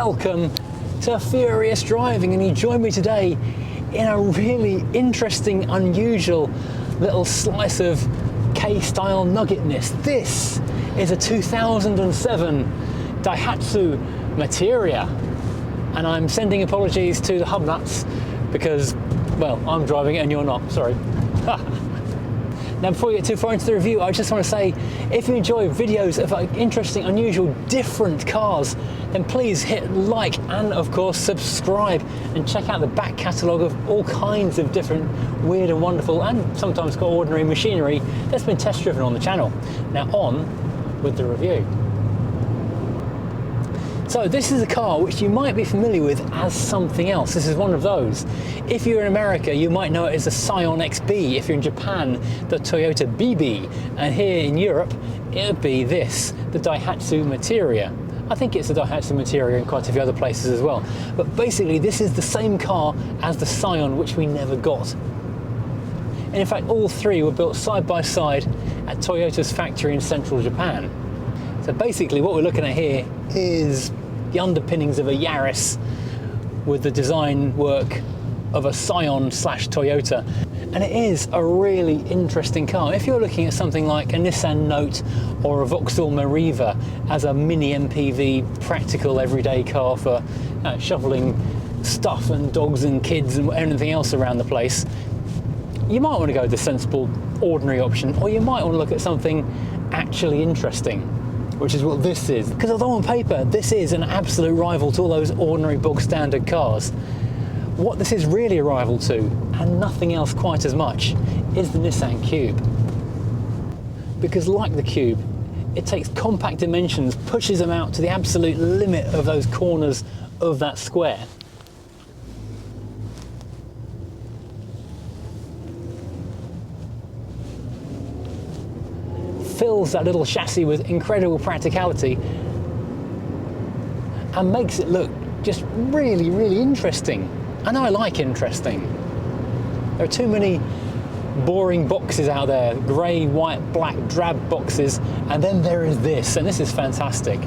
welcome to Furious Driving, and you join me today in a really interesting, unusual little slice of K-style nuggetness. This is a 2007 Daihatsu Materia, and I'm sending apologies to the hub nuts because, well, I'm driving it and you're not, sorry. Now, before we get too far into the review, I just want to say, if you enjoy videos of interesting, unusual, different cars, then please hit like and, of course, subscribe and check out the back catalogue of all kinds of different weird and wonderful and sometimes quite ordinary machinery that's been test driven on the channel. Now, on with the review. So this is a car which you might be familiar with as something else. This is one of those. If you're in America, you might know it as the Scion XB. If you're in Japan, the Toyota BB. And here in Europe, it would be this, the Daihatsu Materia. I think it's the Daihatsu Materia in quite a few other places as well. But basically, this is the same car as the Scion, which we never got. And in fact, all three were built side by side at Toyota's factory in central Japan. So basically, what we're looking at here is the underpinnings of a Yaris with the design work of a Scion / Toyota. And it is a really interesting car. If you're looking at something like a Nissan Note or a Vauxhall Meriva as a mini MPV, practical everyday car for shoveling stuff and dogs and kids and anything else around the place, you might want to go with the sensible, ordinary option, or you might want to look at something actually interesting, which is what this is. Because although on paper this is an absolute rival to all those ordinary bog standard cars, what this is really a rival to, and nothing else quite as much, is the Nissan Cube. Because like the Cube, it takes compact dimensions, pushes them out to the absolute limit of those corners of that square. Fills that little chassis with incredible practicality and makes it look just really, really interesting. And I like interesting. There are too many boring boxes out there, grey, white, black, drab boxes, and then there is this, and this is fantastic.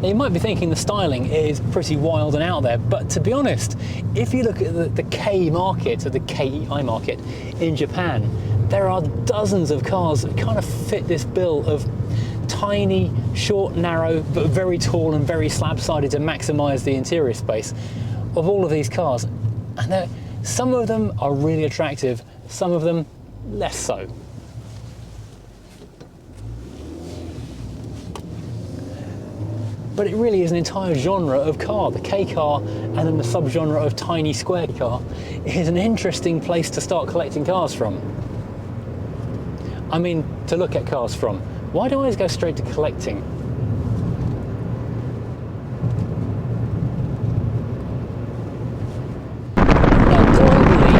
Now you might be thinking the styling is pretty wild and out there, but to be honest, if you look at the K market, or the KEI market in Japan, there are dozens of cars that kind of fit this bill of tiny, short, narrow, but very tall and very slab-sided to maximise the interior space of all of these cars. And some of them are really attractive, some of them less so. But it really is an entire genre of car. The K car and then the subgenre of tiny square car is an interesting place to start collecting cars from. I mean, to look at cars from. Why do I always go straight to collecting? Now, globally,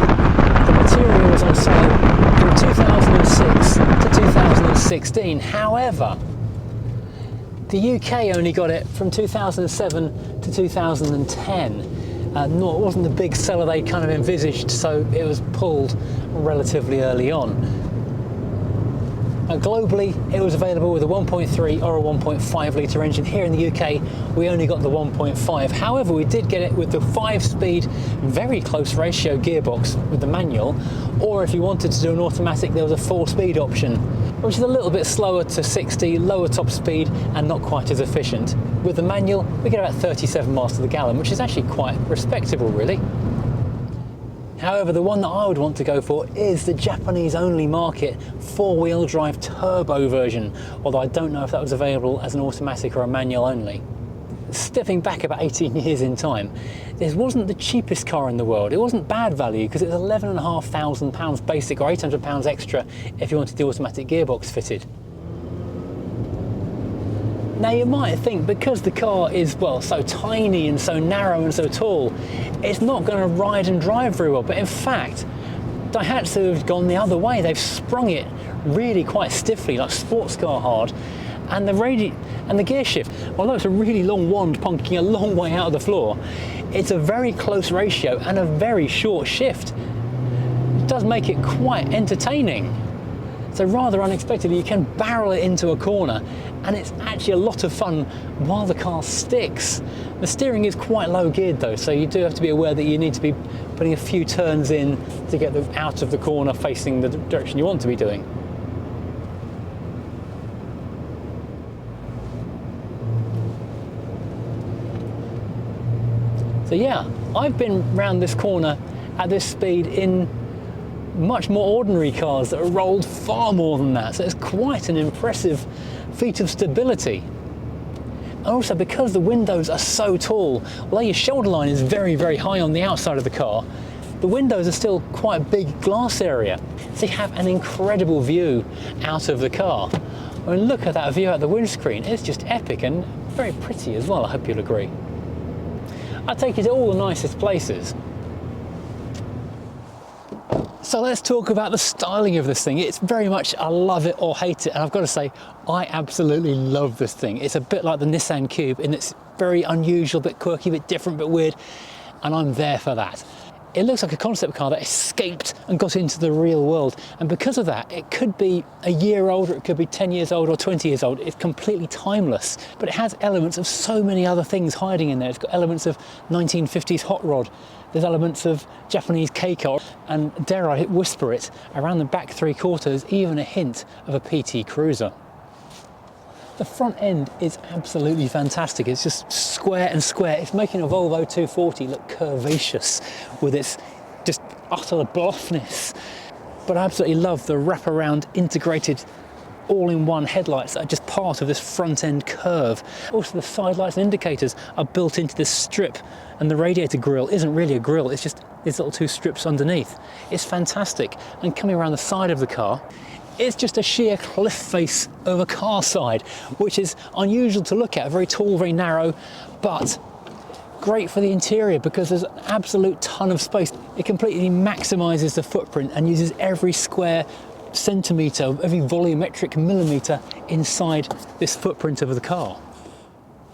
the Materia was on sale from 2006 to 2016. However, the UK only got it from 2007 to 2010. It wasn't the big seller they kind of envisaged, so it was pulled relatively early on. Globally, it was available with a 1.3 or a 1.5 litre engine. Here in the UK, we only got the 1.5. However, we did get it with the 5-speed, very close ratio gearbox with the manual, or if you wanted to do an automatic, there was a 4-speed option, which is a little bit slower to 60, lower top speed, and not quite as efficient. With the manual, we get about 37 miles to the gallon, which is actually quite respectable, really. However, the one that I would want to go for is the Japanese-only market 4-wheel drive turbo version, although I don't know if that was available as an automatic or a manual only. Stepping back about 18 years in time, this wasn't the cheapest car in the world. It wasn't bad value because it was £11,500 basic or £800 extra if you wanted the automatic gearbox fitted. Now you might think because the car is, well, so tiny and so narrow and so tall, it's not going to ride and drive very well, but in fact Daihatsu have gone the other way. They've sprung it really quite stiffly, like sports car hard, and the gear shift, although it's a really long wand punking a long way out of the floor, it's a very close ratio and a very short shift. It does make it quite entertaining. So rather unexpectedly, you can barrel it into a corner, and it's actually a lot of fun while the car sticks. The steering is quite low geared though, so you do have to be aware that you need to be putting a few turns in to get out of the corner facing the direction you want to be doing. So yeah, I've been round this corner at this speed in much more ordinary cars that are rolled far more than that. So it's quite an impressive feat of stability. And also, because the windows are so tall, although your shoulder line is very, very high on the outside of the car, the windows are still quite a big glass area. So you have an incredible view out of the car. I mean, look at that view out the windscreen. It's just epic and very pretty as well, I hope you'll agree. I take you to all the nicest places. So let's talk about the styling of this thing. It's very much I love it or hate it, and I've got to say I absolutely love this thing. It's a bit like the Nissan Cube, and it's very unusual, bit quirky, bit different, bit weird, and I'm there for that. It looks like a concept car that escaped and got into the real world, and because of that it could be a year old, or it could be 10 years old or 20 years old. It's completely timeless, but it has elements of so many other things hiding in there. It's got elements of 1950s hot rod, there's elements of Japanese K-car, and dare I whisper it, around the back three quarters even a hint of a PT Cruiser. The front end is absolutely fantastic. It's just square and square. It's making a Volvo 240 look curvaceous with its just utter bluffness. But I absolutely love the wraparound integrated all-in-one headlights that are just part of this front end curve. Also, the side lights and indicators are built into this strip, and the radiator grille isn't really a grille, it's just these little two strips underneath. It's fantastic. And coming around the side of the car, it's just a sheer cliff face of a car side, which is unusual to look at, very tall, very narrow, but great for the interior because there's an absolute ton of space. It completely maximizes the footprint and uses every square centimetre, every volumetric millimetre inside this footprint of the car.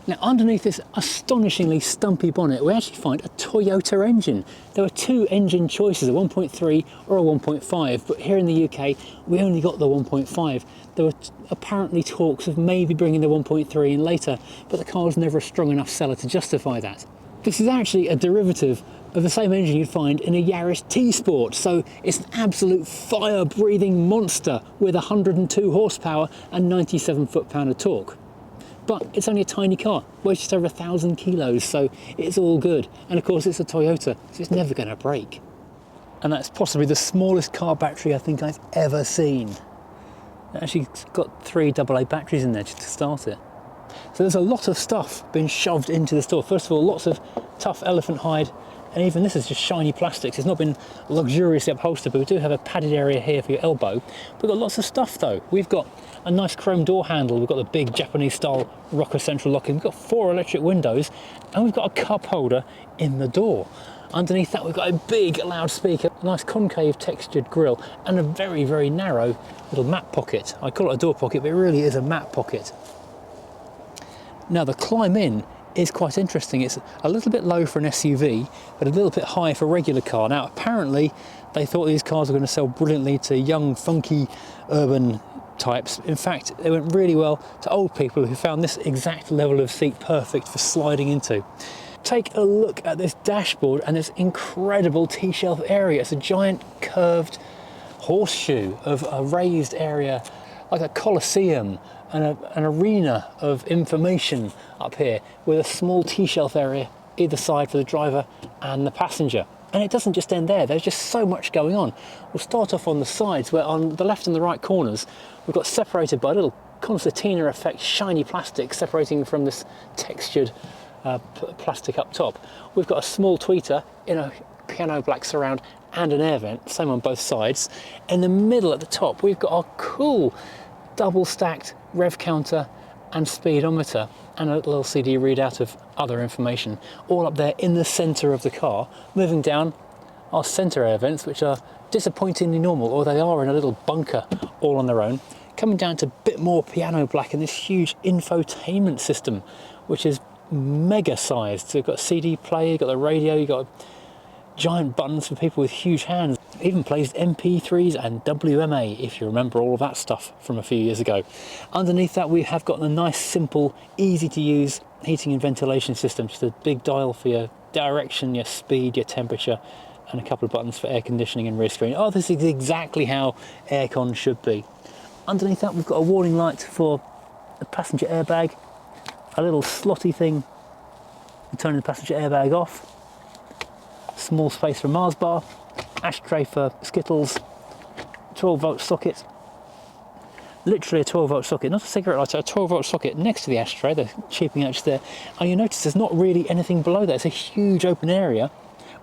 Now, underneath this astonishingly stumpy bonnet, we actually find a Toyota engine. There were two engine choices, a 1.3 or a 1.5, but here in the UK, we only got the 1.5. There were apparently talks of maybe bringing the 1.3 in later, but the car was never a strong enough seller to justify that. This is actually a derivative of the same engine you'd find in a Yaris T-Sport, so it's an absolute fire-breathing monster with 102 horsepower and 97 foot-pound of torque. But it's only a tiny car, weighs just over 1,000 kilos, so it's all good. And of course it's a Toyota, so it's never going to break. And that's possibly the smallest car battery I think I've ever seen. It actually got 3 AA batteries in there just to start it. So there's a lot of stuff being shoved into the store. First of all, lots of tough elephant hide, and even this is just shiny plastics. It's not been luxuriously upholstered, but we do have a padded area here for your elbow. We've got lots of stuff though. We've got a nice chrome door handle, we've got the big Japanese style rocker central locking, we've got 4 electric windows, and we've got a cup holder in the door. Underneath that we've got a big loudspeaker, a nice concave textured grille, and a very, very narrow little map pocket. I call it a door pocket, but it really is a map pocket. Now the climb in is quite interesting. It's a little bit low for an SUV, but a little bit high for a regular car. Now apparently they thought these cars were going to sell brilliantly to young, funky, urban types. In fact, they went really well to old people who found this exact level of seat perfect for sliding into. Take a look at this dashboard and this incredible T-shelf area. It's a giant curved horseshoe of a raised area, like a coliseum, and an arena of information up here with a small T-shelf area either side for the driver and the passenger. And it doesn't just end there, there's just so much going on. We'll start off on the sides, where on the left and the right corners we've got separated by a little concertina effect shiny plastic separating from this textured plastic up top. We've got a small tweeter in a piano black surround and an air vent, same on both sides. In the middle at the top we've got our cool double stacked rev counter and speedometer and a little LCD readout of other information, all up there in the centre of the car. Moving down, our centre air vents, which are disappointingly normal, or they are in a little bunker all on their own. Coming down to a bit more piano black and this huge infotainment system, which is mega sized. So you've got a CD player, you've got the radio, you've got giant buttons for people with huge hands. It even plays MP3s and WMA, if you remember all of that stuff from a few years ago. Underneath that, we have got a nice, simple, easy to use heating and ventilation system. Just a big dial for your direction, your speed, your temperature, and a couple of buttons for air conditioning and rear screen. Oh, this is exactly how aircon should be. Underneath that, we've got a warning light for the passenger airbag, a little slotty thing for turning the passenger airbag off, small space for Mars bar, ashtray for Skittles, 12-volt socket, literally a 12-volt socket, not a cigarette lighter, a 12-volt socket next to the ashtray, the cheaping out there. And you notice there's not really anything below that. It's a huge open area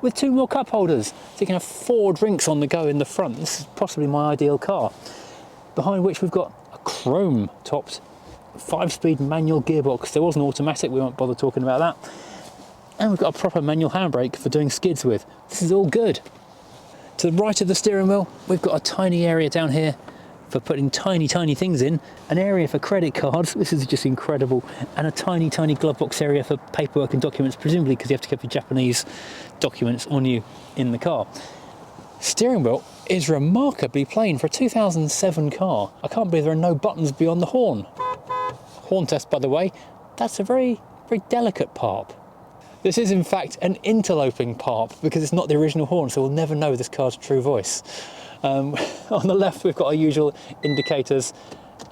with 2 more cup holders, so you can have 4 drinks on the go in the front. This is possibly my ideal car. Behind which we've got a chrome-topped 5-speed manual gearbox. There was an automatic, we won't bother talking about that. And we've got a proper manual handbrake for doing skids with. This is all good. To the right of the steering wheel, we've got a tiny area down here for putting tiny things in, an area for credit cards, this is just incredible, and a tiny glove box area for paperwork and documents, presumably because you have to keep your Japanese documents on you in the car. Steering wheel is remarkably plain for a 2007 car. I can't believe there are no buttons beyond the horn. Horn test, by the way, that's a very delicate parp. This is in fact an interloping parp because it's not the original horn, so we'll never know this car's true voice. On the left we've got our usual indicators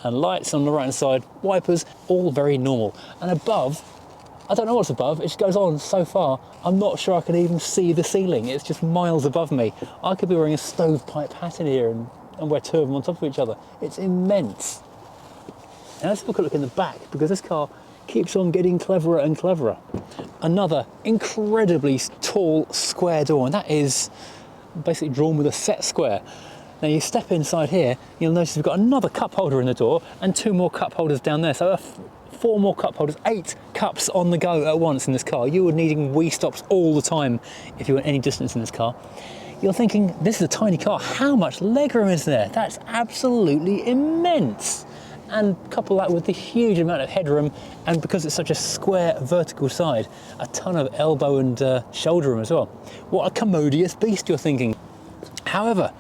and lights. On the right hand side, wipers, all very normal. And above, I don't know what's above, it just goes on so far, I'm not sure I can even see the ceiling. It's just miles above me. I could be wearing a stovepipe hat in here and wear 2 of them on top of each other. It's immense. Now let's look in the back, because this car keeps on getting cleverer and cleverer. Another incredibly tall square door, and that is basically drawn with a set square. Now you step inside here, you'll notice we've got another cup holder in the door and 2 more cup holders down there. So 4 more cup holders, 8 cups on the go at once in this car. You are needing wee stops all the time if you want any distance in this car. You're thinking, this is a tiny car, how much legroom is there? That's absolutely immense. And couple that with the huge amount of headroom, and because it's such a square vertical side, a ton of elbow and shoulder room as well. What a commodious beast, you're thinking. However,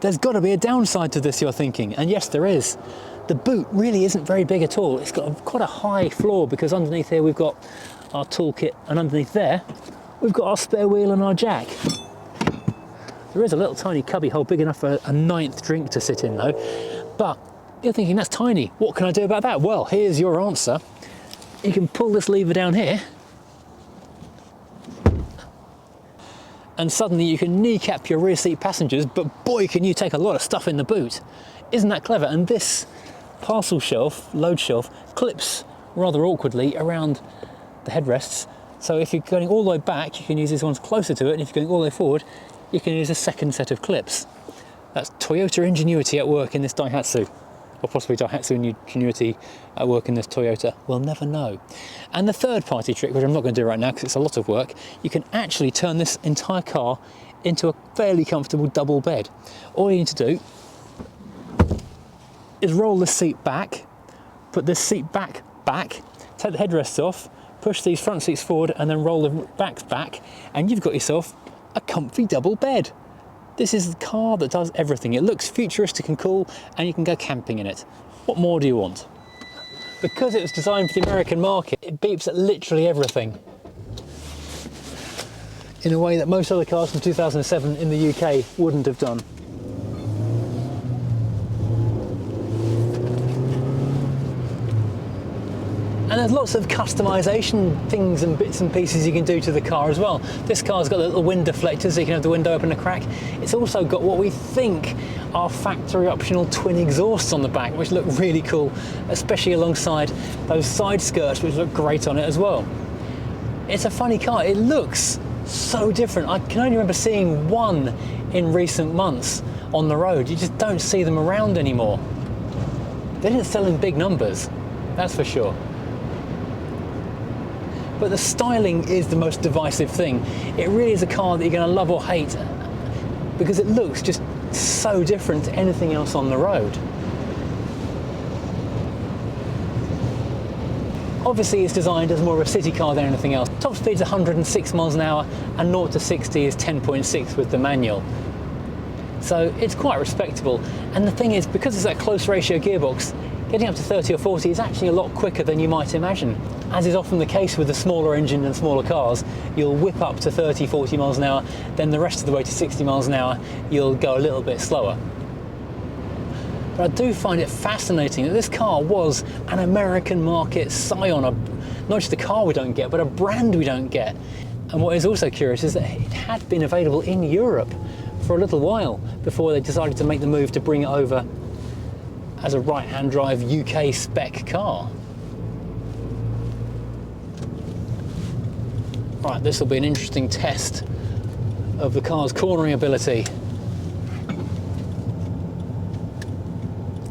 there's got to be a downside to this, you're thinking, and yes there is. The boot really isn't very big at all. It's got quite a high floor, because underneath here we've got our toolkit, and underneath there we've got our spare wheel and our jack. There is a little tiny cubby hole big enough for a 9th drink to sit in though, but you're thinking, that's tiny, what can I do about that? Well, here's your answer. You can pull this lever down here, and suddenly you can kneecap your rear seat passengers, but boy can you take a lot of stuff in the boot. Isn't that clever? And this parcel shelf, load shelf, clips rather awkwardly around the headrests. So if you're going all the way back, you can use these ones closer to it, and if you're going all the way forward, you can use a second set of clips. That's Toyota ingenuity at work in this Daihatsu. Or possibly Daihatsu ingenuity at work in this Toyota, we'll never know. And the third party trick, which I'm not going to do right now because it's a lot of work, you can actually turn this entire car into a fairly comfortable double bed. All you need to do is roll this seat back, put this seat back, take the headrests off, push these front seats forward, and then roll the backs back, and you've got yourself a comfy double bed. This is a car that does everything. It looks futuristic and cool, and you can go camping in it. What more do you want? Because it was designed for the American market, it beeps at literally everything, in a way that most other cars from 2007 in the UK wouldn't have done. And there's lots of customization things and bits and pieces you can do to the car as well. This car's got little wind deflectors so you can have the window open a crack. It's also got what we think are factory optional twin exhausts on the back, which look really cool, especially alongside those side skirts, which look great on it as well. It's a funny car. It looks so different. I can only remember seeing one in recent months on the road. You just don't see them around anymore. They didn't sell in big numbers, that's for sure. But the styling is the most divisive thing. It really is a car that you're going to love or hate, because it looks just so different to anything else on the road. Obviously it's designed as more of a city car than anything else. Top speed is 106 miles an hour and 0 to 60 is 10.6 with the manual. So it's quite respectable. And the thing is, because it's that close ratio gearbox, getting up to 30 or 40 is actually a lot quicker than you might imagine. As is often the case with the smaller engine and smaller cars, you'll whip up to 30, 40 miles an hour, then the rest of the way to 60 miles an hour, you'll go a little bit slower. But I do find it fascinating that this car was an American market scion, not just a car we don't get, but a brand we don't get. And what is also curious is that it had been available in Europe for a little while before they decided to make the move to bring it over as a right-hand drive UK spec car. Right, this will be an interesting test of the car's cornering ability.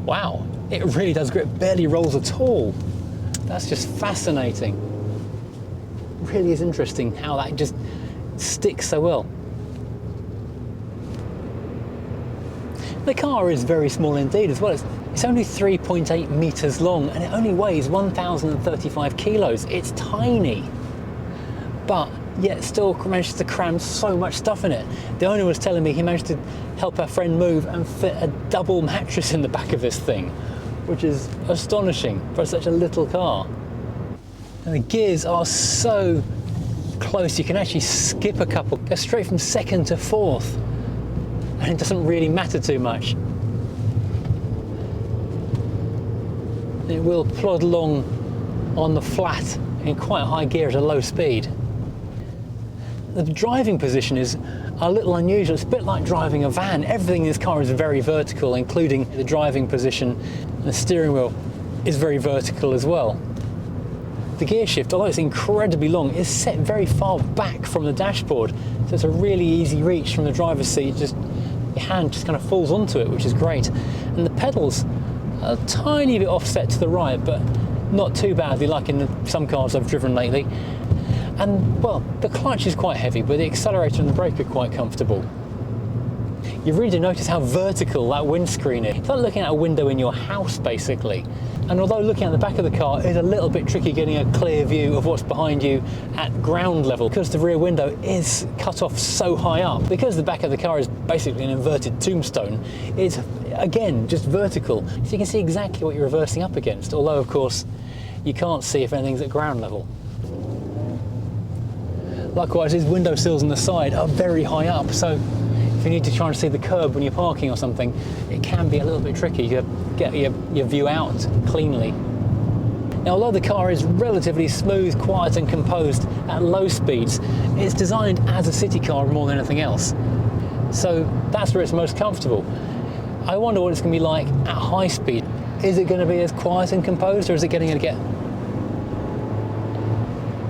Wow, it really does grip, barely rolls at all. That's just fascinating. Really is interesting how that just sticks so well. The car is very small indeed as well. It's only 3.8 meters long and it only weighs 1,035 kilos. It's tiny, but yet still manages to cram so much stuff in it. The owner was telling me he managed to help our friend move and fit a double mattress in the back of this thing, which is astonishing for such a little car. And the gears are so close, you can actually skip a couple, go straight from second to fourth, and it doesn't really matter too much. It will plod along on the flat in quite high gear at a low speed. The driving position is a little unusual. It's a bit like driving a van. Everything in this car is very vertical, including the driving position. The steering wheel is very vertical as well. The gear shift, although it's incredibly long, is set very far back from the dashboard. So it's a really easy reach from the driver's seat. Your hand just kind of falls onto it, which is great. And the pedals are a tiny bit offset to the right, but not too badly, like in some cars I've driven lately. And, well, the clutch is quite heavy, but the accelerator and the brake are quite comfortable. You really do notice how vertical that windscreen is. It's like looking at a window in your house, basically. And although looking at the back of the car is a little bit tricky getting a clear view of what's behind you at ground level, because the rear window is cut off so high up, because the back of the car is basically an inverted tombstone, it's, again, just vertical. So you can see exactly what you're reversing up against, although, of course, you can't see if anything's at ground level. Likewise, these window sills on the side are very high up, so if you need to try and see the curb when you're parking or something, it can be a little bit tricky to get your view out cleanly. Now, although the car is relatively smooth, quiet and composed at low speeds, it's designed as a city car more than anything else. So that's where it's most comfortable. I wonder what it's going to be like at high speed. Is it going to be as quiet and composed, or is it going to get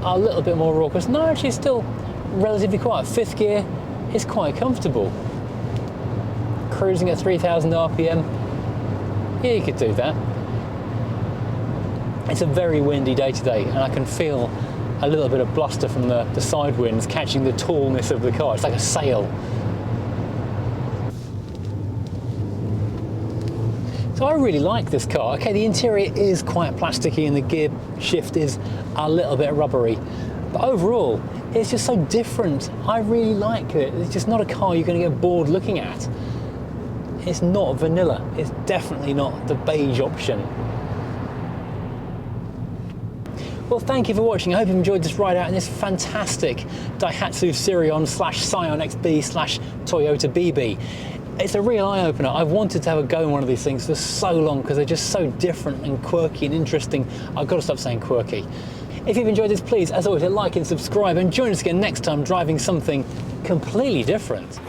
a little bit more raucous? No, actually it's still relatively quiet. Fifth gear is quite comfortable. Cruising at 3,000 RPM, yeah, you could do that. It's a very windy day today, and I can feel a little bit of bluster from the side winds catching the tallness of the car. It's like a sail. So I really like this car. Okay, the interior is quite plasticky and the gear shift is a little bit rubbery, but overall, it's just so different. I really like it. It's just not a car you're going to get bored looking at. It's not vanilla. It's definitely not the beige option. Well, thank you for watching. I hope you enjoyed this ride out in this fantastic Daihatsu Sirion /Scion XB /Toyota BB. It's a real eye-opener. I've wanted to have a go in one of these things for so long because they're just so different and quirky and interesting. I've got to stop saying quirky. If you've enjoyed this, please, as always, hit like and subscribe and join us again next time driving something completely different.